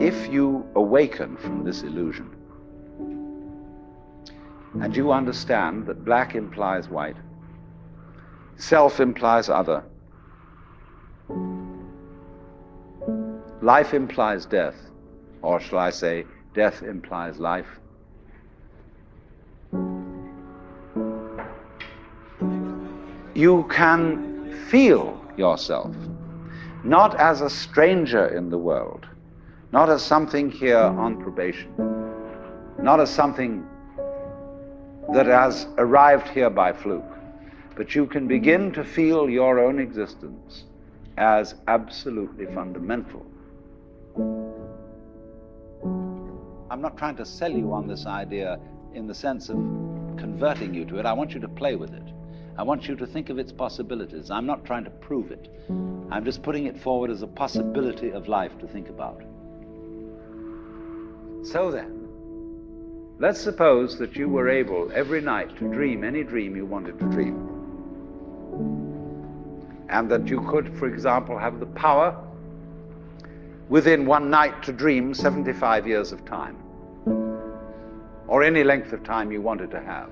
if you awaken from this illusion, and you understand that black implies white, self implies other, life implies death, or shall I say, death implies life, you can feel yourself not as a stranger in the world, not as something here on probation, not as something that has arrived here by fluke, but you can begin to feel your own existence as absolutely fundamental. I'm not trying to sell you on this idea in the sense of converting you to it. I want you to play with it. I want you to think of its possibilities. I'm not trying to prove it. I'm just putting it forward as a possibility of life to think about. So then, let's suppose that you were able every night to dream any dream you wanted to dream. And that you could, for example, have the power within one night to dream 75 years of time, or any length of time you wanted to have.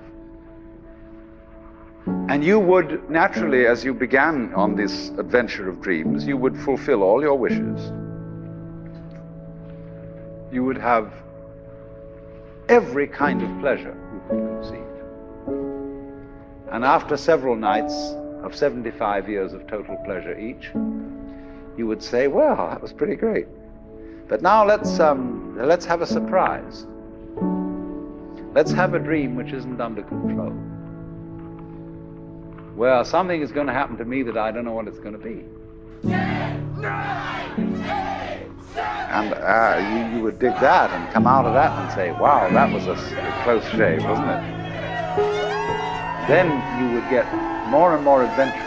And you would naturally, as you began on this adventure of dreams, you would fulfill all your wishes. You would have every kind of pleasure you could conceive. And after several nights of 75 years of total pleasure each, you would say, well, that was pretty great. But now let's have a surprise. Let's have a dream which isn't under control. Well, something is going to happen to me that I don't know what it's going to be. 10, 9, 8, 7, and you would dig that and come out of that and say, wow, that was a close shave, wasn't it? Then you would get more and more adventurous,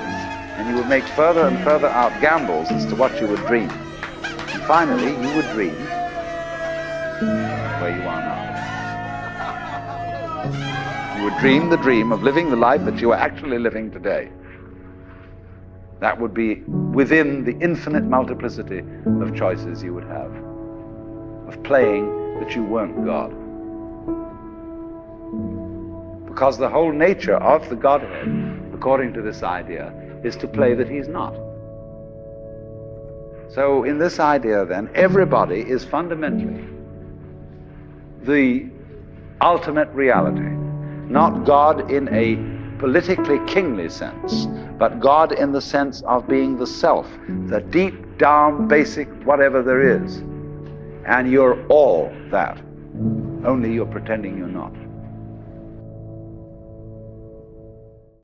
and you would make further and further out gambles as to what you would dream. And finally, you would dream where you are now. You would dream the dream of living the life that you are actually living today. That would be within the infinite multiplicity of choices you would have, of playing that you weren't God. Because the whole nature of the Godhead, according to this idea, is to play that he's not. So in this idea then, everybody is fundamentally the ultimate reality. Not God in a politically kingly sense, but God in the sense of being the self, the deep down basic whatever there is. And you're all that, only you're pretending you're not.